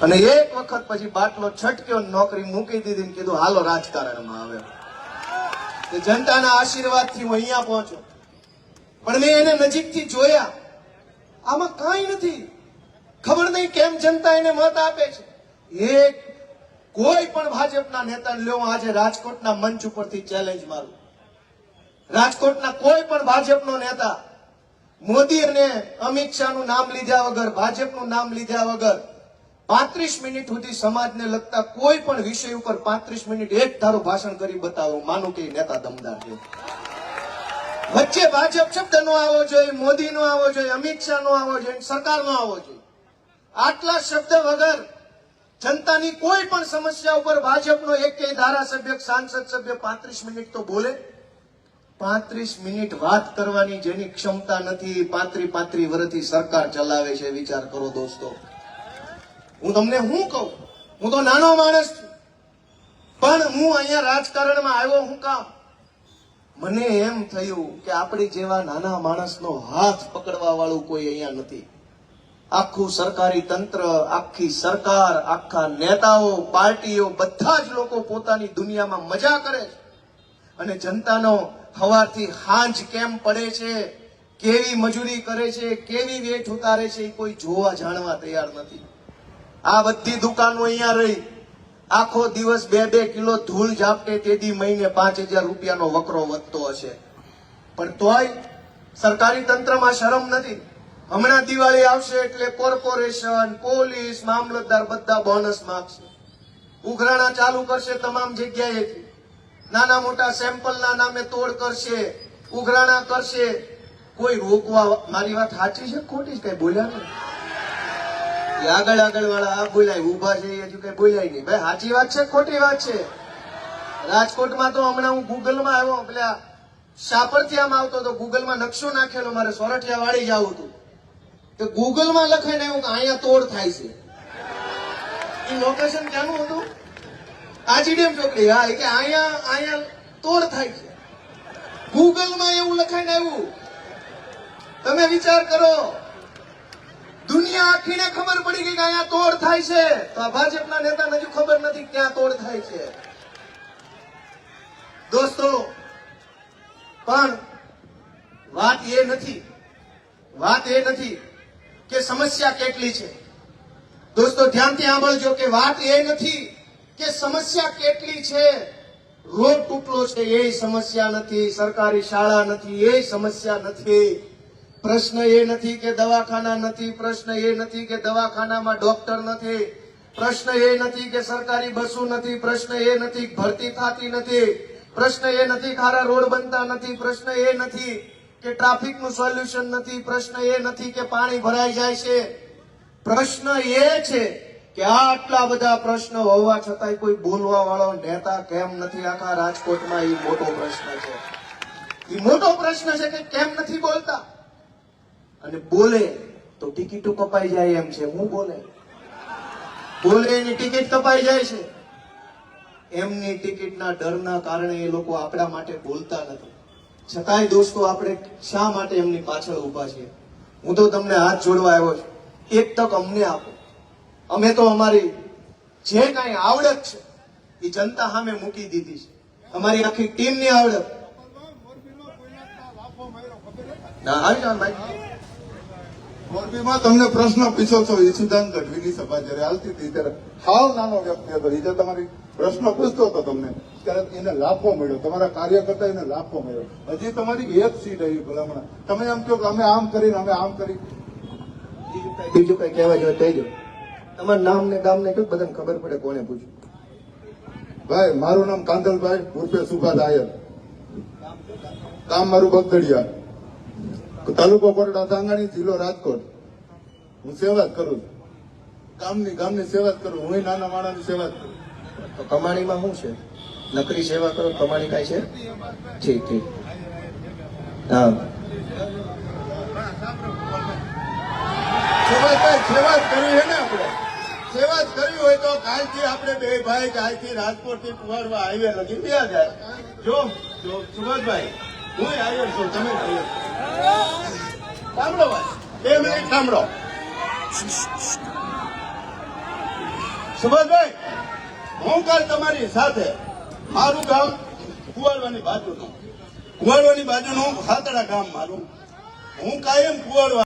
અને એક વખત પછી બાટલો છટક્યો, નોકરી મૂકી દીધી, કીધું હાલો રાજકારણમાં આવે. જનતાના આશીર્વાદથી હું અહીંયા પહોંચ્યો. પણ મેં એને નજીકથી જોયા, આમાં કાંઈ નથી. ખબર નહીં કેમ જનતા એને મત આપે છે. એક કોઈ પણ ભાજપના નેતાને લ્યો, આજે રાજકોટના મંચ ઉપરથી ચેલેન્જ મારું. રાજકોટના કોઈ પણ ભાજપનો નેતા મોદી અને અમિત શાહનું નામ લીધા વગર, ભાજપનું નામ લીધા વગર 35 મિનિટ સુધી સમાજને લગતા કોઈ પણ વિષય ઉપર 35 મિનિટ એક ધારું ભાષણ કરી બતાવો, માનું કે નેતા દમદાર છે. વચ્ચે ભાજપ શબ્દ નો આવવો જોઈએ, મોદી નો આવવો જોઈએ, અમિત શાહ નો આવવો જોઈએ, સરકાર નો આવવો જોઈએ. આટલા શબ્દ વગર જનતાની કોઈ પણ સમસ્યા ઉપર ભાજપનો એક ધારાસભ્ય, સાંસદ સભ્ય 35 મિનિટ તો બોલે. 35 મિનિટ વાત કરવાની જેની ક્ષમતા નથી, 35 વર્ષથી સરકાર ચલાવે છે. વિચાર કરો દોસ્તો. હું તમને શું કહું, હું તો નાનો માણસ છું, પણ હું અહીંયા રાજકારણમાં આવ્યો હું કામ? મને એમ થયું કે આપણી જેવા નાના માણસનો હાથ પકડવા વાળું કોઈ અહીંયા નથી. આખું સરકારી તંત્ર, આખી સરકાર, આખા નેતાઓ, પાર્ટીઓ, બધા જ લોકો પોતાની દુનિયામાં મજા કરે છે. અને જનતાનો સવારથી સાંજ કેમ પડે છે, કેવી મજૂરી કરે છે, કેવી વેઠ ઉતારે છે, એ કોઈ જોવા જાણવા તૈયાર નથી. આ બધી દુકાનો અહીંયા રહી, આખો દિવસ 2-2 કિલો ધૂળ ઝાપટે, તેથી મહિને 5000 રૂપિયાનો વકરો વધતો હશે. પણ તોય સરકારી તંત્રમાં શરમ નથી. હમણાં દિવાળી આવશે એટલે કોર્પોરેશન, પોલીસ, મામલતદાર બધા બોનસ માંગશે. ઉઘરાણા ચાલુ કરશે તમામ જગ્યાએથી. નાના મોટા સેમ્પલના નામે તોડ કરશે, ઉઘરાણા કરશે. કોઈ રોકવા, મારી વાત સાચી છે ખોટી છે? કઈ બોલ્યા નહીં. આગળ વાળા આ બોલાય, ઉભા છે હજુ કઈ બોલાય નહીં. ભાઈ સાચી વાત છે ખોટી વાત છે? રાજકોટમાં તો હમણાં હું ગૂગલમાં આવ્યો, પેલા શાપરથી આમ આવતો તો ગૂગલમાં નકશો નાખેલો, મારે સોરઠિયા વાળી જવું હતું. તો ગૂગલમાં લખાઈને આવ્યું કે અહીંયા તોડ થાય છે. એ લોકેશન ક્યાંનું હતું? આજીડીએમ ચોકડી. હા, કે અહીંયા તોડ થાય છે. ગૂગલમાં એવું લખાઈને આવ્યું. તમે વિચાર કરો, દુનિયા આખીને ખબર પડી ગઈ કે અહીંયા તોડ થાય છે, તો આ ભાજપના નેતાને હજુ ખબર નથી ક્યાં તોડ થાય છે. દોસ્તો, પણ વાત એ નથી કે સમસ્યા કેટલી છે. દોસ્તો ધ્યાનથી સાંભળજો કે વાત એ નથી કે સમસ્યા કેટલી છે. રોડ તૂટલો છે એ સમસ્યા નથી, સરકારી શાળા નથી એ સમસ્યા નથી, પ્રશ્ન એ નથી કે દવાખાના નથી, પ્રશ્ન એ નથી કે દવાખાનામાં ડોક્ટર નથી, પ્રશ્ન એ નથી કે સરકારી બસો નથી, પ્રશ્ન એ નથી ભરતી થતી નથી, પ્રશ્ન એ નથી ખારા રોડ બનતા નથી, પ્રશ્ન એ નથી કે ટ્રાફિકનું સોલ્યુશન નથી, પ્રશ્ન એ નથી કે પાણી ભરાઈ જાય છે. પ્રશ્ન એ છે કે આટલા બધા પ્રશ્નો હોવા છતાંય કોઈ બોલવા વાળો નેતા કેમ નથી આખા રાજકોટમાં? એ મોટો પ્રશ્ન છે. એ મોટો પ્રશ્ન છે કે કેમ નથી બોલતા. અને બોલે તો ટિકિટો કપાઈ જાય એમ છે. હું બોલે એની ટિકિટ કપાઈ જાય છે. એમની ટિકિટના ડરના કારણે એ લોકો આપણા માટે બોલતા નથી. છતાંય દોસ્તો આપણે શા માટે એમની પાછળ ઉભા છીએ? હું તો તમને હાથ જોડવા આવ્યો છું. એક તક અમને આપો. અમે તો અમારી જે કાંઈ આવડત છે એ જનતા સામે મૂકી દીધી છે. અમારી આખી ટીમની આવડત. ના આવી જાવ ભાઈ. મોરબીમાં તમને પ્રશ્ન પૂછો છો, ઈસુદાન ગઢવીની સભા જયારે હાલતી હતી ત્યારે હાવ નાનો વ્યક્તિ હતો, એ તમારી પ્રશ્ન પૂછતો હતો તમને, ત્યારે એને લાફો મળ્યો, તમારા કાર્યકર્તા એને લાફો મળ્યો. હજી તમારી એક સીટ આવી ભલામણ, તમે એમ કહો કે અમે આમ કરીને અમે આમ કરી. બીજું કઈ કહેવા જોઈએ કહેજો. તમારું નામ ને ગામ ને કહ્યું, બધાને ખબર પડે કોને પૂછ્યું. ભાઈ મારું નામ કાંદલભાઈ ઉર્ફે સુભાષ આયર, ગામ મારું બગદડિયા, તાલુકો કોરડા સાંગાણી, જિલ્લો રાજકોટ. હું સેવા જ કરું છું, ગામની સેવા જ કરું. હું નાના માણસની સેવા જ કરું. તો કમાણીમાં શું છે? નકરી સેવા કરો, કમાણી કાંઈ છે? ઠીક. હા, સેવા જ કરવી છે ને આપણે. સેવા જ કરવી હોય તો કાલથી આપણે બે ભાઈ કાલથી રાજકોટ થી કુવાડવા હાઈવે લગી ગયા જાય. જો સુભાષભાઈ, હું આવ્યો છું, તમે સાંભળો ભાઈ, 2 મિનિટ સાંભળો. સુભાષભાઈ, હું કાલ તમારી સાથે મારું ગામ કુવાડવાની બાજુનું ખાતડા ગામ મારું. હું કાયમ કુવાડવા